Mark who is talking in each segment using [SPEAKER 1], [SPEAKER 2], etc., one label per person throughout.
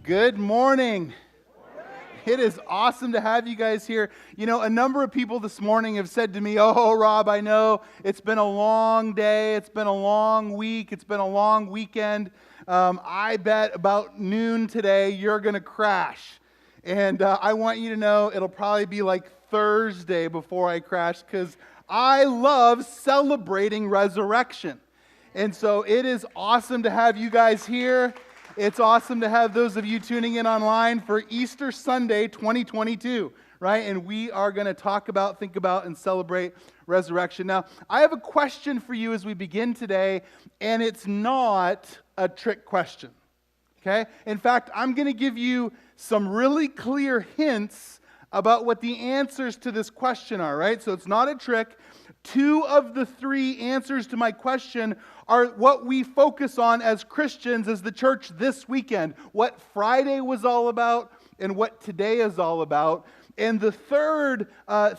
[SPEAKER 1] Good morning. It is awesome to have you guys here. You know, a number of people this morning have said to me, "Oh, Rob, I know it's been a long day, it's been a long week, it's been a long weekend. I bet about noon today you're going to crash." And I want you to know it'll probably be like Thursday before I crash, because I love celebrating resurrection. And so it is awesome to have you guys here. It's awesome to have those of you tuning in online for Easter Sunday 2022, right? And we are going to talk about, think about, and celebrate resurrection. Now, I have a question for you as we begin today, and it's not a trick question, okay? In fact, I'm going to give you some really clear hints about what the answers to this question are, right? So it's not a trick. 2 of the 3 answers to my question are what we focus on as Christians, as the church this weekend. What Friday was all about and what today is all about. And the third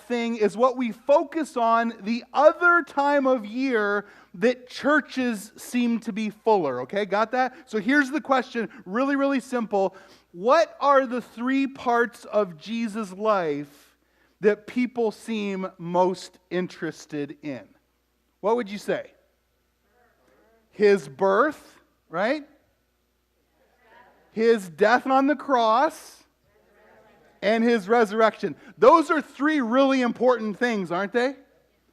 [SPEAKER 1] thing is what we focus on the other time of year that churches seem to be fuller. Okay, got that? So here's the question, really, really simple. What are the 3 parts of Jesus' life that people seem most interested in? What would you say? His birth, right? His death on the cross, and his resurrection. Those are 3 really important things, aren't they?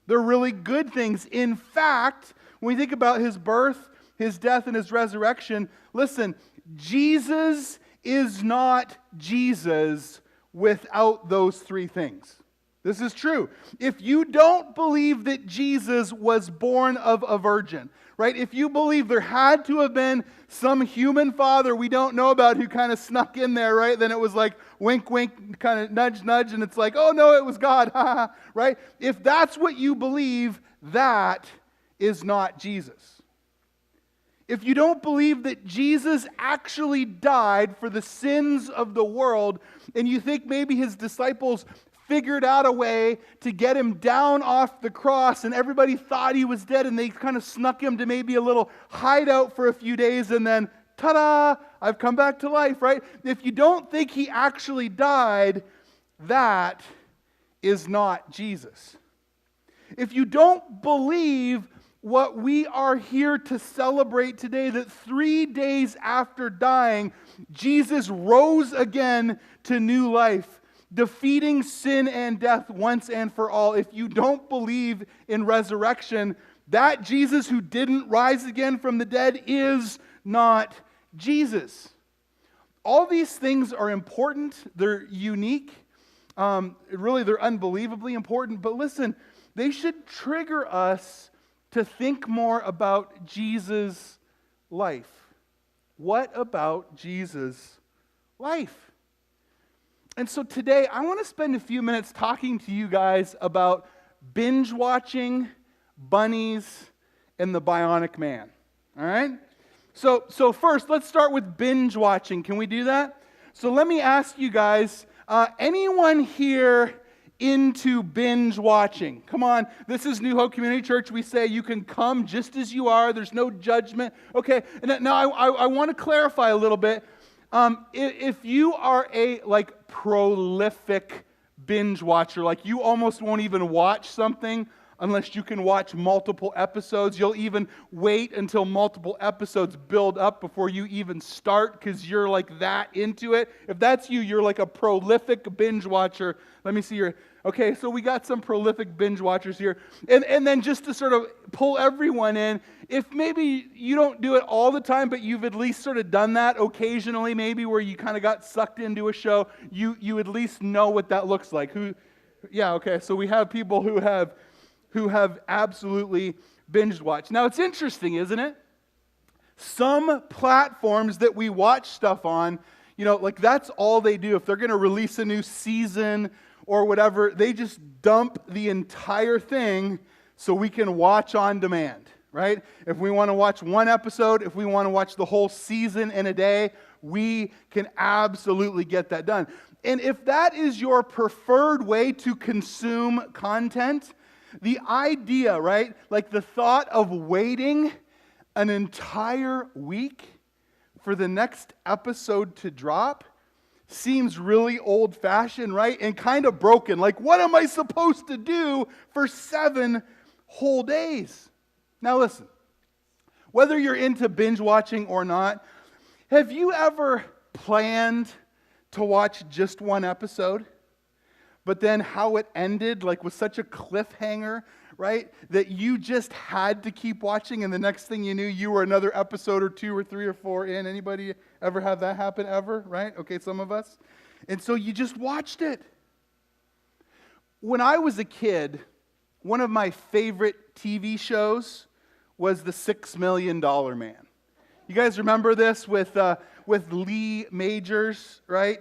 [SPEAKER 1] They're really good things. In fact, when we think about his birth, his death, and his resurrection, listen, Jesus is not Jesus without those 3 things. This is true. If you don't believe that Jesus was born of a virgin, right? If you believe there had to have been some human father we don't know about who kind of snuck in there, right? Then it was like wink, wink, kind of nudge, nudge, and it's like, oh no, it was God, right? If that's what you believe, that is not Jesus. If you don't believe that Jesus actually died for the sins of the world, and you think maybe his disciples figured out a way to get him down off the cross, and everybody thought he was dead, and they kind of snuck him to maybe a little hideout for a few days, and then, ta-da, I've come back to life, right? If you don't think he actually died, that is not Jesus. If you don't believe what we are here to celebrate today, that 3 days after dying, Jesus rose again to new life, defeating sin and death once and for all. If you don't believe in resurrection, that Jesus who didn't rise again from the dead is not Jesus. All these things are important. They're unique. Really, they're unbelievably important. But listen, they should trigger us to think more about Jesus' life. What about Jesus' life? And so today, I want to spend a few minutes talking to you guys about binge watching, Bunnies, and the Bionic Man. All right? So first, let's start with binge watching. Can we do that? So let me ask you guys, anyone here into binge watching? Come on, this is New Hope Community Church. We say you can come just as you are. There's no judgment. Okay, and now I want to clarify a little bit. If you are a prolific binge watcher, like you almost won't even watch something unless you can watch multiple episodes. You'll even wait until multiple episodes build up before you even start because you're like that into it. If that's you, you're like a prolific binge watcher. Let me see your... Okay, so we got some prolific binge watchers here. And then just to sort of pull everyone in, if maybe you don't do it all the time, but you've at least sort of done that occasionally, maybe where you kind of got sucked into a show, you at least know what that looks like. Yeah, okay, so we have people who have absolutely binge watched. Now, it's interesting, isn't it? Some platforms that we watch stuff on, that's all they do. If they're going to release a new season or whatever, they just dump the entire thing so we can watch on demand, right? If we want to watch one episode, if we want to watch the whole season in a day, we can absolutely get that done. And if that is your preferred way to consume content, the idea, right, like the thought of waiting an entire week for the next episode to drop seems really old-fashioned, right? And kind of broken. Like, what am I supposed to do for 7 whole days? Now listen, whether you're into binge watching or not, have you ever planned to watch just one episode, but then how it ended, like with such a cliffhanger, right? That you just had to keep watching, and the next thing you knew, you were another episode or 2 or 3 or 4 in. Anybody ever have that happen ever, right? Okay, some of us. And so you just watched it. When I was a kid, one of my favorite TV shows was The $6 Million Man. You guys remember this with Lee Majors, right?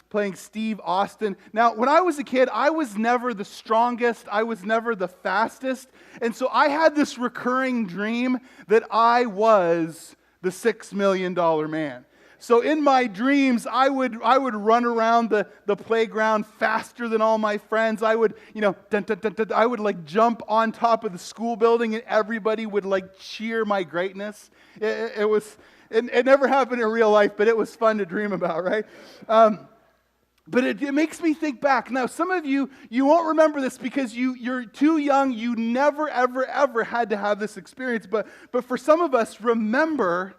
[SPEAKER 1] Playing Steve Austin. Now, when I was a kid, I was never the strongest. I was never the fastest. And so I had this recurring dream that I was the $6 Million Man. So in my dreams, I would run around the playground faster than all my friends. I would, I would like jump on top of the school building, and everybody would like cheer my greatness. It never happened in real life, but it was fun to dream about, right? But it makes me think back. Now, some of you won't remember this because you're too young. You never, ever, ever had to have this experience. But for some of us, remember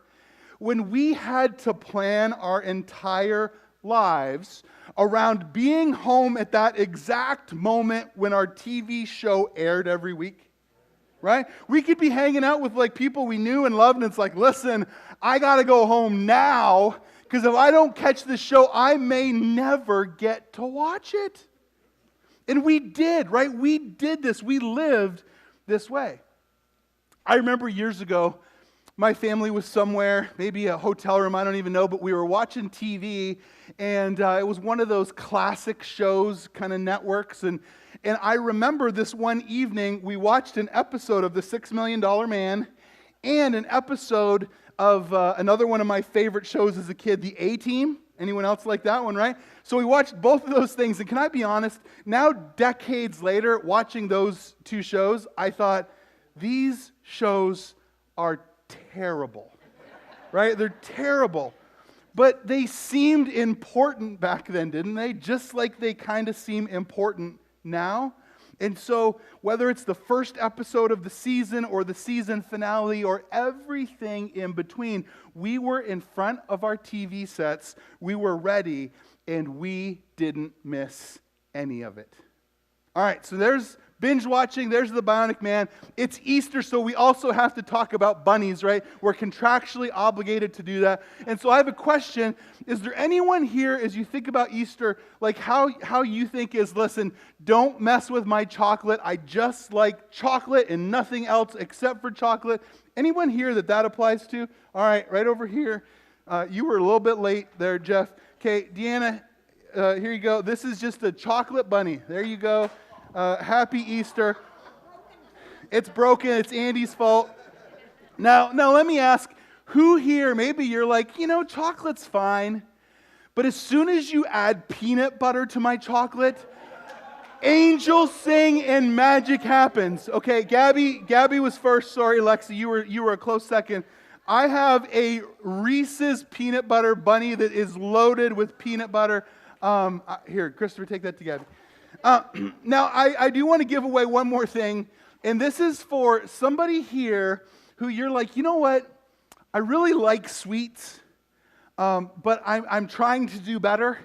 [SPEAKER 1] when we had to plan our entire lives around being home at that exact moment when our TV show aired every week, right? We could be hanging out with like people we knew and loved, and it's like, listen, I got to go home now, because if I don't catch this show, I may never get to watch it. And we did, right? We did this. We lived this way. I remember years ago, my family was somewhere, maybe a hotel room, I don't even know, but we were watching TV, and it was one of those classic shows, kind of networks, and I remember this one evening, we watched an episode of The $6 Million Man and an episode of another one of my favorite shows as a kid, The A-Team. Anyone else like that one, right? So we watched both of those things, and can I be honest, now decades later, watching those 2 shows, I thought, these shows are terrible, right? They're terrible. But they seemed important back then, didn't they? Just like they kind of seem important now. And so, whether it's the first episode of the season or the season finale or everything in between, we were in front of our TV sets, we were ready, and we didn't miss any of it. All right, so there's binge watching, there's the Bionic Man. It's Easter, so we also have to talk about bunnies, right? We're contractually obligated to do that. And so I have a question. Is there anyone here, as you think about Easter, like how you think is, listen, don't mess with my chocolate. I just like chocolate and nothing else except for chocolate. Anyone here that applies to? All right, right over here. You were a little bit late there, Jeff. Okay, Deanna, here you go. This is just a chocolate bunny. There you go. Happy Easter. It's broken. It's Andy's fault. Now let me ask, who here, maybe you're like, chocolate's fine, but as soon as you add peanut butter to my chocolate, angels sing and magic happens. Okay, Gabby was first. Sorry, Lexi, you were a close second. I have a Reese's peanut butter bunny that is loaded with peanut butter. Here, Christopher, take that to Gabby. Now, I do want to give away one more thing, and this is for somebody here who you're like, you know what? I really like sweets, but I'm trying to do better.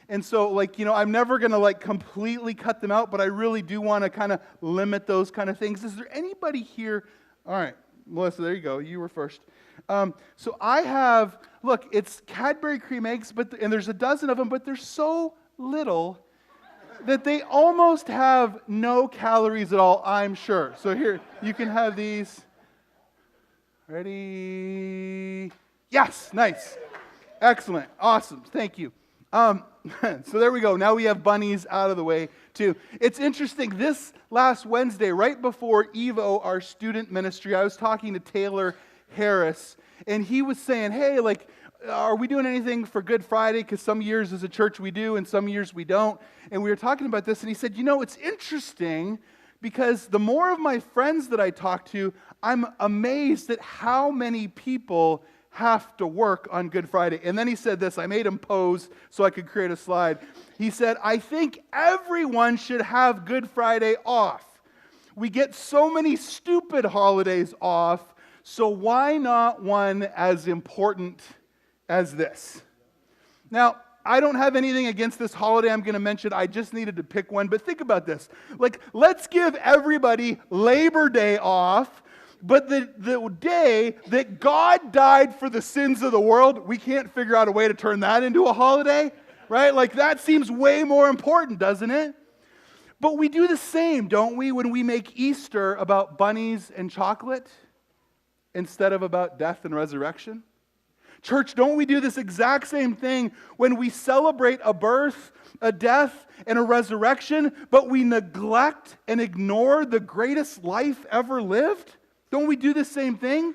[SPEAKER 1] And so, I'm never going to, completely cut them out, but I really do want to kind of limit those kind of things. Is there anybody here? All right, Melissa, there you go. You were first. So I have, look, it's Cadbury cream eggs, and there's a dozen of them, but they're so little that they almost have no calories at all, I'm sure. So here, you can have these. Ready? Yes, nice. Excellent. Awesome. Thank you. So there we go. Now we have bunnies out of the way, too. It's interesting. This last Wednesday, right before Evo, our student ministry, I was talking to Taylor Harris, and he was saying, hey, are we doing anything for Good Friday? Because some years as a church we do, and some years we don't. And we were talking about this, and he said, it's interesting because the more of my friends that I talk to, I'm amazed at how many people have to work on Good Friday. And then he said this, I made him pose so I could create a slide. He said, I think everyone should have Good Friday off. We get so many stupid holidays off, so why not one as important as this? Now, I don't have anything against this holiday I'm going to mention. I just needed to pick one. But think about this. Like, let's give everybody Labor Day off, but the day that God died for the sins of the world, we can't figure out a way to turn that into a holiday, right? Like, that seems way more important, doesn't it? But we do the same, don't we, when we make Easter about bunnies and chocolate instead of about death and resurrection? Church, don't we do this exact same thing when we celebrate a birth, a death, and a resurrection, but we neglect and ignore the greatest life ever lived? Don't we do the same thing?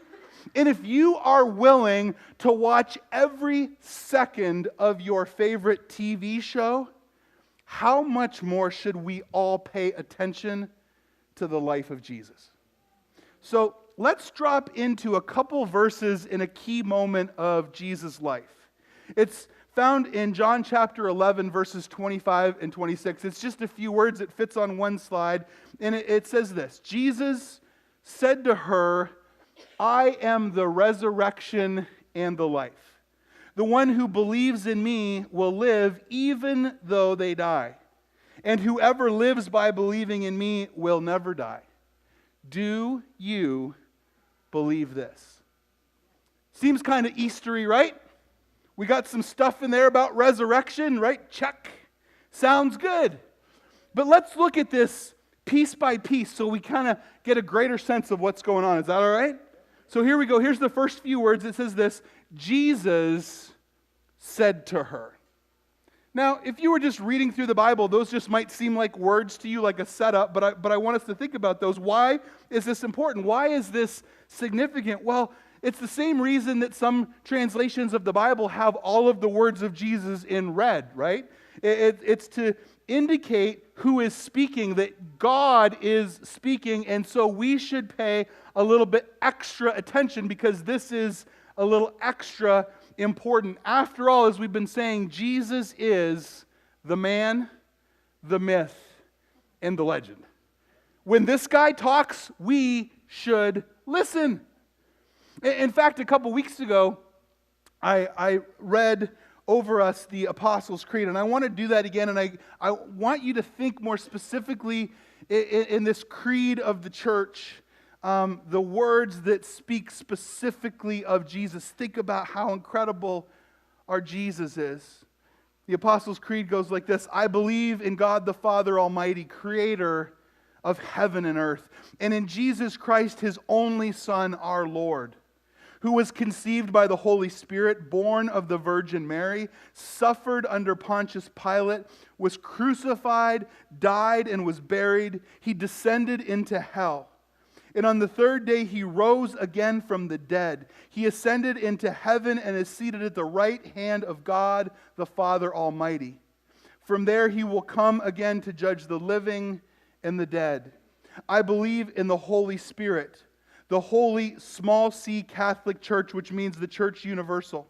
[SPEAKER 1] And if you are willing to watch every second of your favorite TV show, how much more should we all pay attention to the life of Jesus? So let's drop into a couple verses in a key moment of Jesus' life. It's found in John chapter 11, verses 25 and 26. It's just a few words. It fits on one slide. And it says this, Jesus said to her, I am the resurrection and the life. The one who believes in me will live even though they die. And whoever lives by believing in me will never die. Do you believe this? Seems kind of Eastery, right? We got some stuff in there about resurrection, right? Check. Sounds good. But let's look at this piece by piece so we kind of get a greater sense of what's going on. Is that all right? So here we go. Here's the first few words. It says this, Jesus said to her. Now, if you were just reading through the Bible, those just might seem like words to you, like a setup, but I want us to think about those. Why is this important? Why is this significant? Well, it's the same reason that some translations of the Bible have all of the words of Jesus in red, right? It's to indicate who is speaking, that God is speaking, and so we should pay a little bit extra attention because this is a little extra important. After all, as we've been saying, Jesus is the man, the myth, and the legend. When this guy talks, we should listen. In fact, a couple weeks ago, I read over us the Apostles' Creed, and I want to do that again, and I want you to think more specifically in this creed of the church, the words that speak specifically of Jesus. Think about how incredible our Jesus is. The Apostles' Creed goes like this, I believe in God the Father Almighty, creator of heaven and earth, and in Jesus Christ, his only Son, our Lord, who was conceived by the Holy Spirit, born of the Virgin Mary, suffered under Pontius Pilate, was crucified, died, and was buried. He descended into hell. And on the third day he rose again from the dead. He ascended into heaven and is seated at the right hand of God, the Father Almighty. From there he will come again to judge the living and the dead. I believe in the Holy Spirit, the holy small c Catholic Church, which means the Church Universal,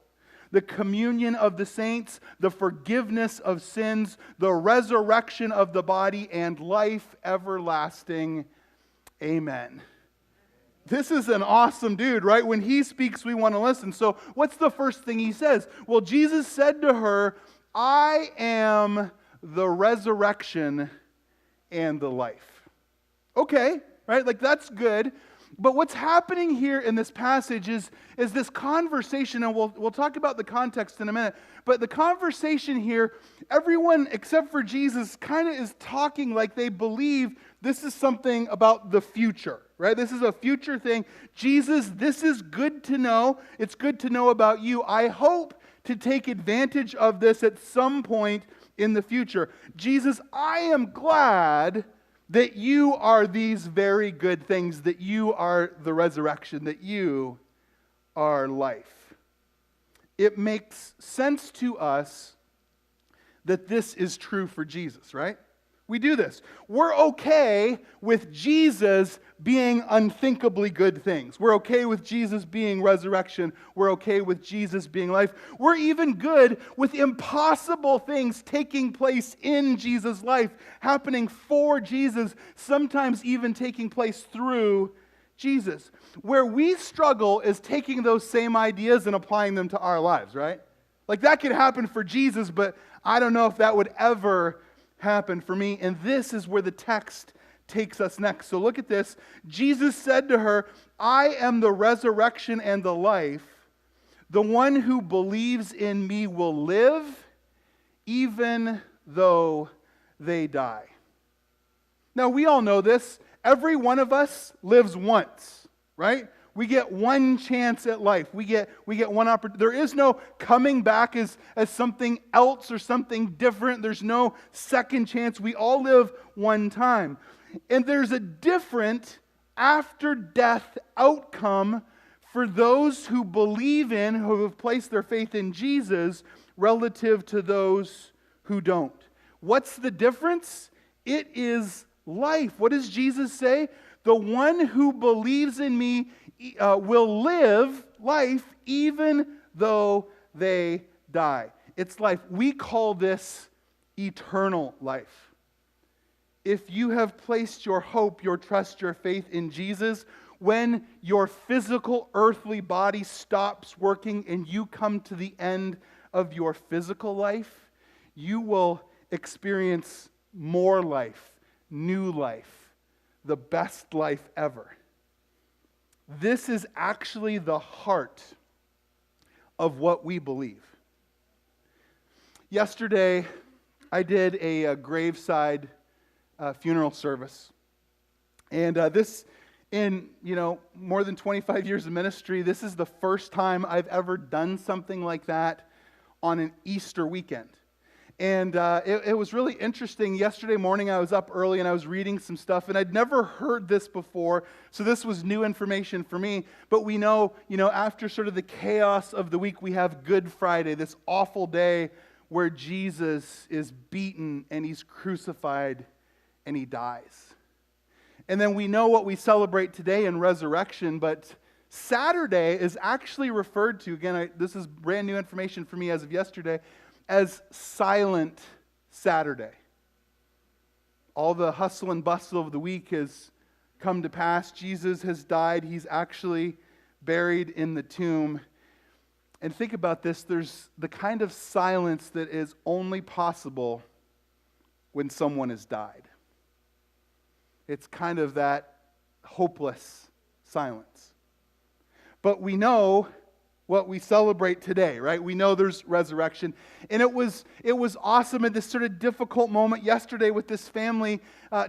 [SPEAKER 1] the communion of the saints, the forgiveness of sins, the resurrection of the body, and life everlasting. Amen. This is an awesome dude, right? When he speaks, we want to listen. So what's the first thing he says? Well, Jesus said to her, I am the resurrection and the life. Okay, right? Like that's good. But what's happening here in this passage is this conversation, and we'll talk about the context in a minute, but the conversation here, everyone except for Jesus kind of is talking like they believe this is something about the future, right? This is a future thing. Jesus, this is good to know. It's good to know about you. I hope to take advantage of this at some point in the future. Jesus, I am glad that you are these very good things, that you are the resurrection, that you are life. It makes sense to us that this is true for Jesus, right? We do this. We're okay with Jesus being unthinkably good things. We're okay with Jesus being resurrection. We're okay with Jesus being life. We're even good with impossible things taking place in Jesus' life, happening for Jesus, sometimes even taking place through Jesus. Where we struggle is taking those same ideas and applying them to our lives, right? Like that could happen for Jesus, but I don't know if that would ever happen for me. And this is where the text takes us next. So look at this. Jesus said to her, I am the resurrection and the life. The one who believes in me will live even though they die. Now we all know this. Every one of us lives once, right? We get one chance at life. We get one opportunity. There is no coming back as something else or something different. There's no second chance. We all live one time. And there's a different after-death outcome for those who believe in, who have placed their faith in Jesus, relative to those who don't. What's the difference? It is life. What does Jesus say? The one who believes in me will live life even though they die. It's life. We call this eternal life. If you have placed your hope, your trust, your faith in Jesus, when your physical earthly body stops working and you come to the end of your physical life, you will experience more life, new life, the best life ever. This is actually the heart of what we believe. Yesterday, I did a graveside funeral service. And this, in more than 25 years of ministry, this is the first time I've ever done something like that on an Easter weekend. And it was really interesting. Yesterday morning I was up early and I was reading some stuff, and I'd never heard this before, so this was new information for me. But we know, after sort of the chaos of the week, we have Good Friday, this awful day where Jesus is beaten and he's crucified and he dies. And then we know what we celebrate today in resurrection, but Saturday is actually referred to, again, this is brand new information for me as of yesterday, as Silent Saturday. All the hustle and bustle of the week has come to pass. Jesus has died. He's actually buried in the tomb. And think about this. There's the kind of silence that is only possible when someone has died. It's kind of that hopeless silence. But we know what we celebrate today, right? We know there's resurrection. And it was awesome at this sort of difficult moment yesterday with this family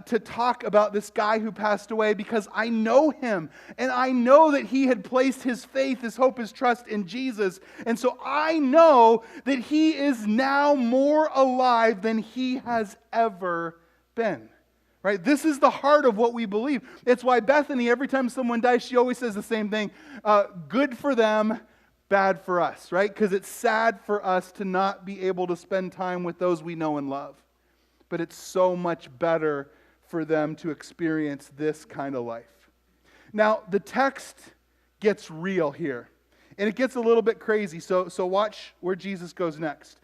[SPEAKER 1] to talk about this guy who passed away, because I know him. And I know that he had placed his faith, his hope, his trust in Jesus. And so I know that he is now more alive than he has ever been. Right? This is the heart of what we believe. It's why Bethany, every time someone dies, she always says the same thing. Good for them, bad for us, right? Because it's sad for us to not be able to spend time with those we know and love. But it's so much better for them to experience this kind of life. Now, the text gets real here. And it gets a little bit crazy. So watch where Jesus goes next.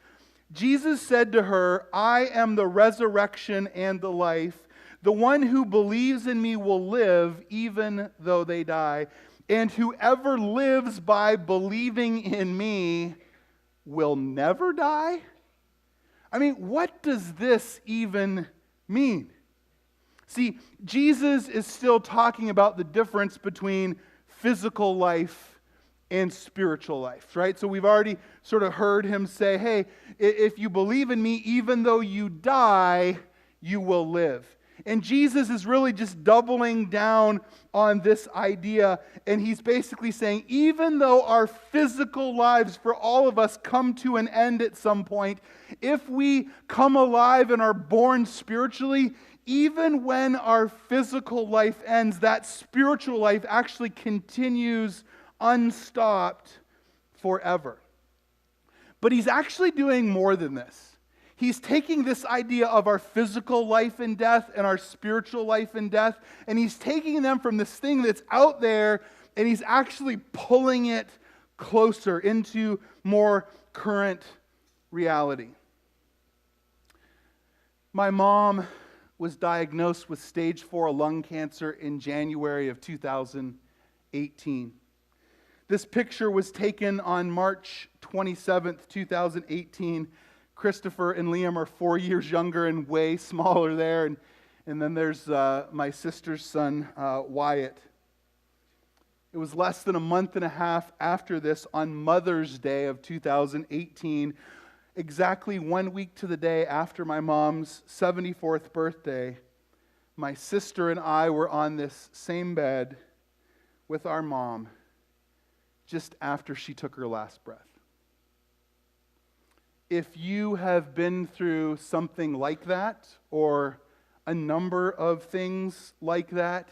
[SPEAKER 1] Jesus said to her, I am the resurrection and the life. The one who believes in me will live even though they die. And whoever lives by believing in me will never die? I mean, what does this even mean? See, Jesus is still talking about the difference between physical life and spiritual life, right? So we've already sort of heard him say, hey, if you believe in me, even though you die, you will live. And Jesus is really just doubling down on this idea, and he's basically saying, even though our physical lives for all of us come to an end at some point, if we come alive and are born spiritually, even when our physical life ends, that spiritual life actually continues unstopped forever. But he's actually doing more than this. he's taking this idea of our physical life and death and our spiritual life and death, and he's taking them from this thing that's out there, and he's actually pulling it closer into more current reality. My mom was diagnosed with stage 4 lung cancer in January of 2018. This picture was taken on March 27th, 2018. Christopher and Liam are 4 years younger and way smaller there. And then there's my sister's son, Wyatt. It was less than a month and a half after this, on Mother's Day of 2018, exactly 1 week to the day after my mom's 74th birthday, my sister and I were on this same bed with our mom just after she took her last breath. If you have been through something like that, or a number of things like that,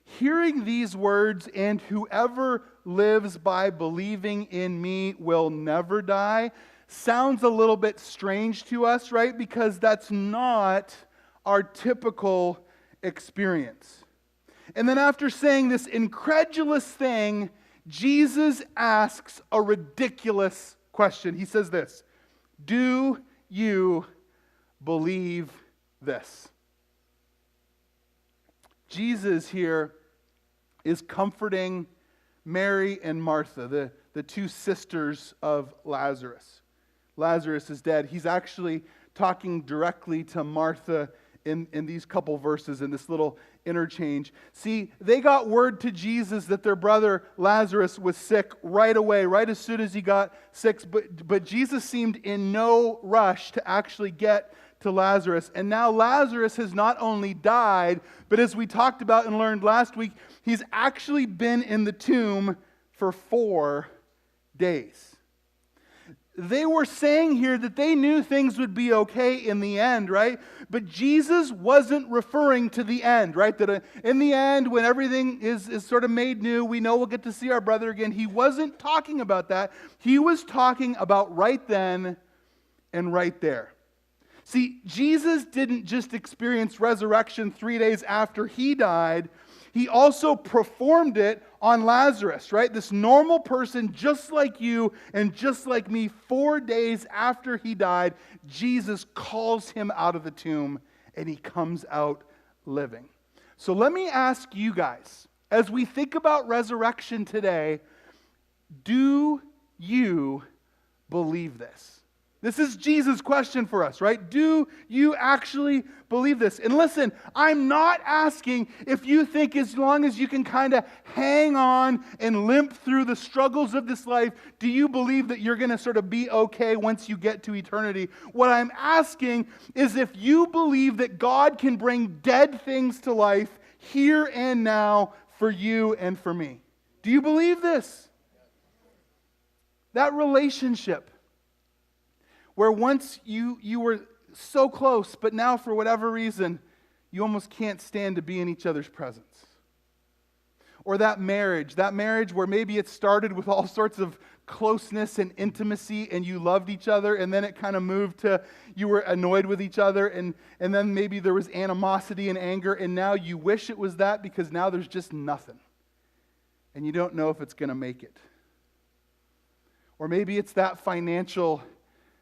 [SPEAKER 1] hearing these words, "And whoever lives by believing in me will never die," sounds a little bit strange to us, right? Because that's not our typical experience. And then after saying this incredulous thing, Jesus asks a ridiculous question. He says this: "Do you believe this?" Jesus here is comforting Mary and Martha, the two sisters of Lazarus. Lazarus is dead. He's actually talking directly to Martha in these couple verses, in this little interchange. See, they got word to Jesus that their brother Lazarus was sick right away, right as soon as he got sick. But Jesus seemed in no rush to actually get to Lazarus. And now Lazarus has not only died, but as we talked about and learned last week, he's actually been in the tomb for 4 days. They were saying here that they knew things would be okay in the end, right? But Jesus wasn't referring to the end, right? That in the end, when everything is sort of made new, we know we'll get to see our brother again. He wasn't talking about that. He was talking about right then and right there. See, Jesus didn't just experience resurrection 3 days after he died. He also performed it on Lazarus, right? This normal person just like you and just like me, 4 days after he died, Jesus calls him out of the tomb and he comes out living. So let me ask you guys, as we think about resurrection today, do you believe this? This is Jesus' question for us, right? Do you actually believe this? And listen, I'm not asking if you think as long as you can kind of hang on and limp through the struggles of this life, do you believe that you're going to sort of be okay once you get to eternity? What I'm asking is if you believe that God can bring dead things to life here and now for you and for me. Do you believe this? That relationship where once you were so close, but now for whatever reason, you almost can't stand to be in each other's presence. Or that marriage where maybe it started with all sorts of closeness and intimacy and you loved each other, and then it kind of moved to you were annoyed with each other, and then maybe there was animosity and anger, and now you wish it was that because now there's just nothing. And you don't know if it's going to make it. Or maybe it's that financial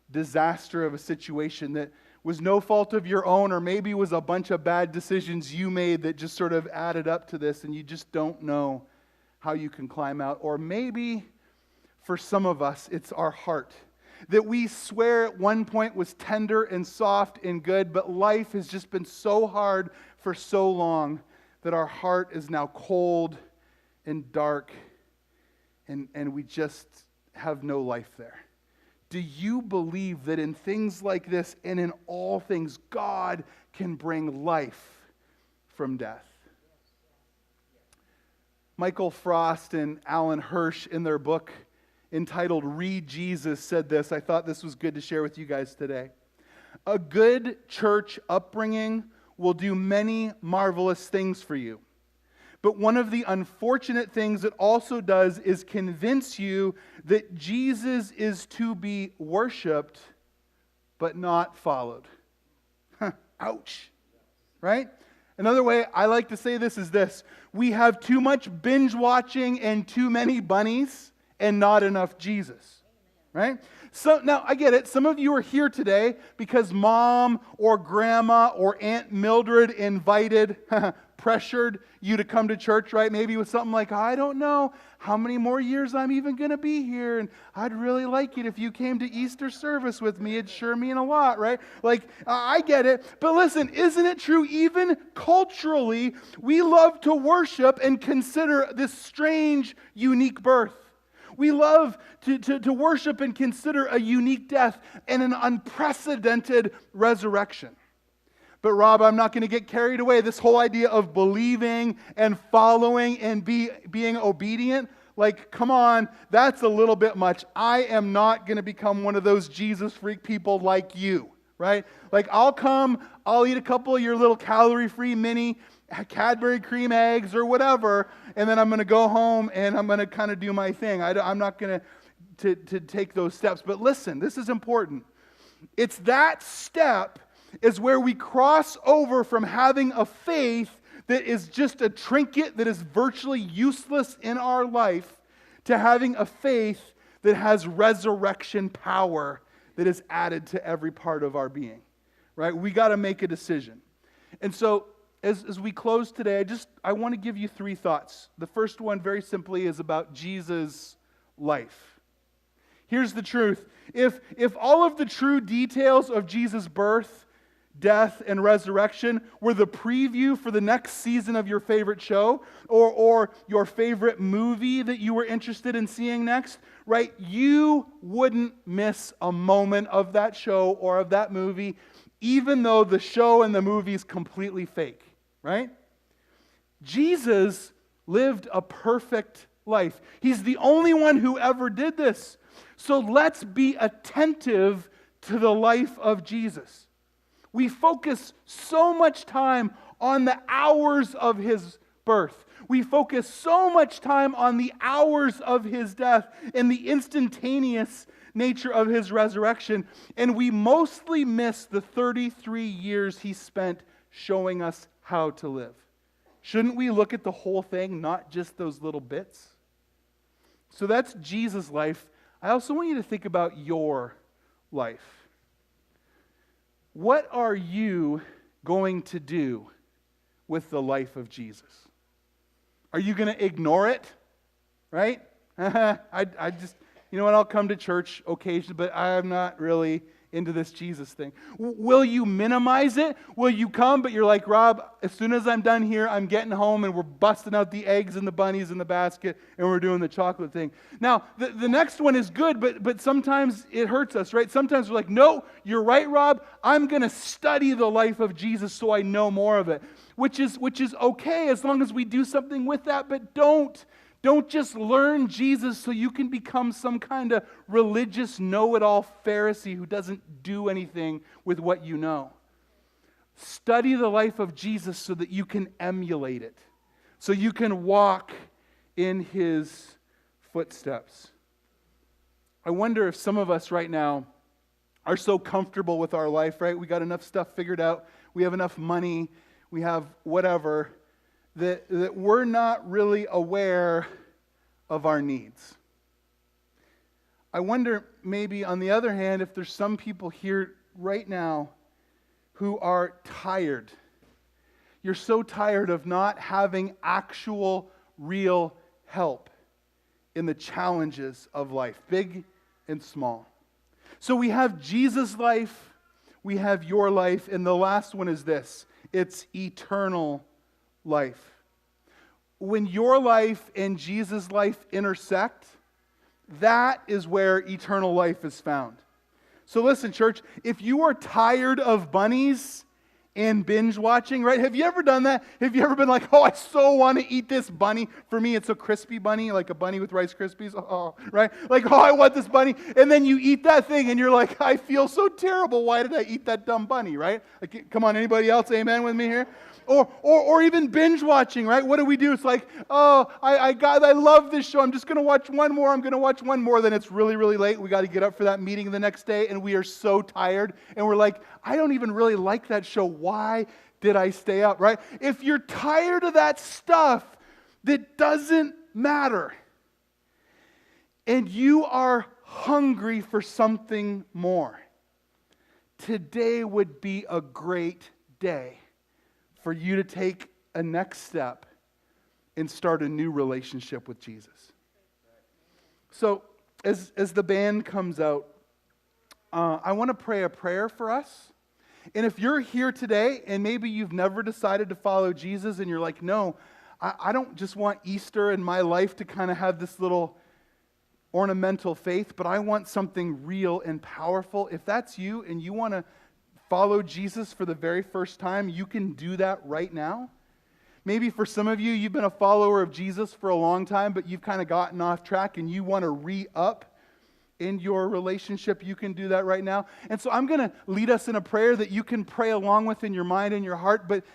[SPEAKER 1] disaster of a situation that was no fault of your own, or maybe was a bunch of bad decisions you made that just sort of added up to this, and you just don't know how you can climb out. Or maybe for some of us, it's our heart that we swear at one point was tender and soft and good, but life has just been so hard for so long that our heart is now cold and dark, and we just have no life there. Do you believe that in things like this and in all things, God can bring life from death? Michael Frost and Alan Hirsch, in their book entitled Read Jesus, said this. I thought this was good to share with you guys today. A good church upbringing will do many marvelous things for you. But one of the unfortunate things it also does is convince you that Jesus is to be worshiped but not followed. Ouch. Right? Another way I like to say this is this. We have too much binge watching and too many bunnies and not enough Jesus. Right? So now I get it. Some of you are here today because mom or grandma or Aunt Mildred invited, pressured you to come to church, right? Maybe with something like, I don't know how many more years I'm even going to be here, and I'd really like it if you came to Easter service with me. It'd sure mean a lot, right? Like, I get it. But listen, isn't it true, even culturally, we love to worship and consider this strange, unique birth. We love to worship and consider a unique death and an unprecedented resurrection. But Rob, I'm not going to get carried away. This whole idea of believing and following and being obedient, like, come on, that's a little bit much. I am not going to become one of those Jesus freak people like you, right? Like, I'll come, I'll eat a couple of your little calorie-free mini Cadbury cream eggs or whatever, and then I'm going to go home and I'm going to kind of do my thing. I'm not going to take those steps. But listen, this is important. It's that step is where we cross over from having a faith that is just a trinket that is virtually useless in our life to having a faith that has resurrection power that is added to every part of our being. Right? We got to make a decision. And so as we close today, I want to give you 3 thoughts. The first one, very simply, is about Jesus' life. Here's the truth. If all of the true details of Jesus' birth, death, and resurrection were the preview for the next season of your favorite show or your favorite movie that you were interested in seeing next, right? You wouldn't miss a moment of that show or of that movie, even though the show and the movie is completely fake, right? Jesus lived a perfect life. He's the only one who ever did this. So let's be attentive to the life of Jesus. We focus so much time on the hours of his birth. We focus so much time on the hours of his death and the instantaneous nature of his resurrection, and we mostly miss the 33 years he spent showing us how to live. Shouldn't we look at the whole thing, not just those little bits? So that's Jesus' life. I also want you to think about your life. What are you going to do with the life of Jesus? Are you going to ignore it? Right? I just, you know what, I'll come to church occasionally, but I'm not really into this Jesus thing. Will you minimize it? Will you come, but you're like, Rob, as soon as I'm done here, I'm getting home and we're busting out the eggs and the bunnies in the basket and we're doing the chocolate thing. Now, the next one is good, but sometimes it hurts us, right? Sometimes we're like, no, you're right, Rob. I'm going to study the life of Jesus so I know more of it, which is okay as long as we do something with that, but don't just learn Jesus so you can become some kind of religious know-it-all Pharisee who doesn't do anything with what you know. Study the life of Jesus so that you can emulate it, so you can walk in his footsteps. I wonder if some of us right now are so comfortable with our life, right? We got enough stuff figured out. We have enough money. We have whatever. That we're not really aware of our needs. I wonder maybe on the other hand if there's some people here right now who are tired. You're so tired of not having actual, real help in the challenges of life, big and small. So we have Jesus' life, we have your life, and the last one is this. It's eternal life. When your life and Jesus' life intersect, that is where eternal life is found. So listen, church, if you are tired of bunnies and binge watching, right? Have you ever done that? Have you ever been like, oh, I so want to eat this bunny. For me, it's a crispy bunny, like a bunny with Rice Krispies. Oh, right? Like, oh, I want this bunny. And then you eat that thing and you're like, I feel so terrible. Why did I eat that dumb bunny, right? Like, come on, anybody else? Amen with me here? Or even binge watching, right? What do? It's like, oh, I love this show. I'm just going to watch one more. I'm going to watch one more. Then it's really, really late. We got to get up for that meeting the next day, and we are so tired. And we're like, I don't even really like that show. Why did I stay up, right? If you're tired of that stuff that doesn't matter, and you are hungry for something more, today would be a great day for you to take a next step and start a new relationship with Jesus. So as the band comes out, I want to pray a prayer for us. And if you're here today and maybe you've never decided to follow Jesus and you're like, no, I don't just want Easter in my life to kind of have this little ornamental faith, but I want something real and powerful. If that's you and you want to follow Jesus for the very first time, you can do that right now. Maybe for some of you, you've been a follower of Jesus for a long time, but you've kind of gotten off track and you want to re-up in your relationship. You can do that right now. And so I'm going to lead us in a prayer that you can pray along with in your mind and your heart. But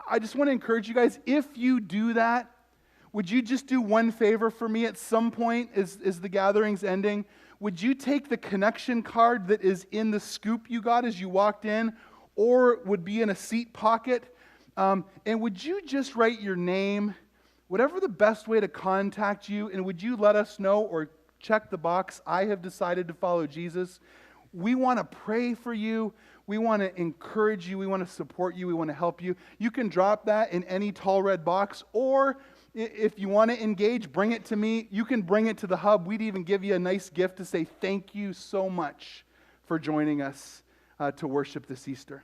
[SPEAKER 1] I just want to encourage you guys, if you do that, would you just do one favor for me at some point as the gathering's ending? Would you take the connection card that is in the scoop you got as you walked in, or would be in a seat pocket, and would you just write your name, whatever the best way to contact you, and would you let us know or check the box, I have decided to follow Jesus. We want to pray for you. We want to encourage you. We want to support you. We want to help you. You can drop that in any tall red box, or if you want to engage, bring it to me. You can bring it to the hub. We'd even give you a nice gift to say thank you so much for joining us to worship this Easter.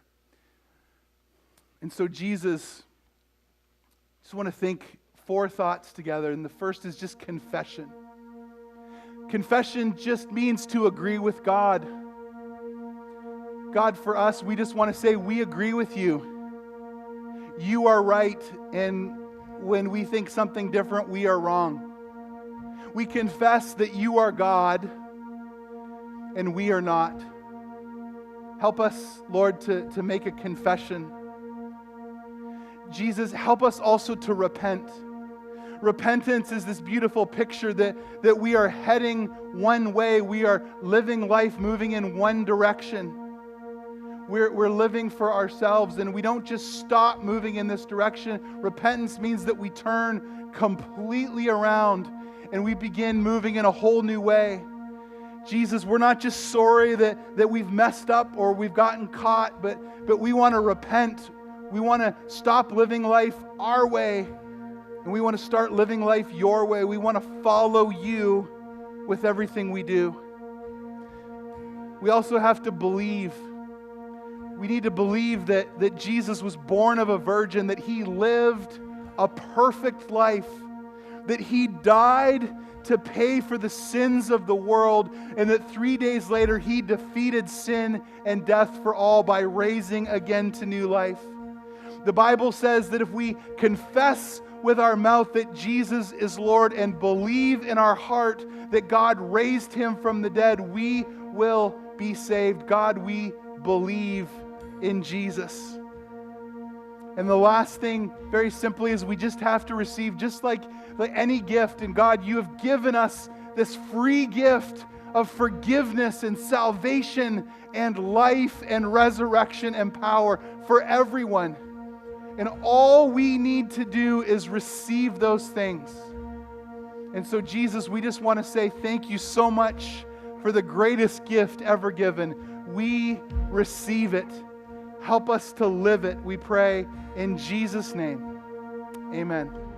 [SPEAKER 1] And so Jesus, just want to think 4 thoughts together. And the first is just confession. Confession just means to agree with God. God, for us, we just want to say we agree with you. You are right, and when we think something different, we are wrong. We confess that you are God and we are not. Help us, Lord, to make a confession. Jesus, help us also to repent. Repentance is this beautiful picture that we are heading one way. We are living life moving in one direction. We're living for ourselves, and we don't just stop moving in this direction. Repentance means that we turn completely around and we begin moving in a whole new way. Jesus, we're not just sorry that we've messed up or we've gotten caught, but we want to repent. We want to stop living life our way, and we want to start living life your way. We want to follow you with everything we do. We also have to believe. We need to believe that Jesus was born of a virgin, that he lived a perfect life, that he died to pay for the sins of the world, and that 3 days later he defeated sin and death for all by raising again to new life. The Bible says that if we confess with our mouth that Jesus is Lord and believe in our heart that God raised him from the dead, we will be saved. God, we believe in Jesus. And the last thing, very simply, is we just have to receive, just like any gift. And God, you have given us this free gift of forgiveness and salvation and life and resurrection and power for everyone. And all we need to do is receive those things. And so, Jesus, we just want to say thank you so much for the greatest gift ever given. We receive it. Help us to live it, we pray in Jesus' name. Amen.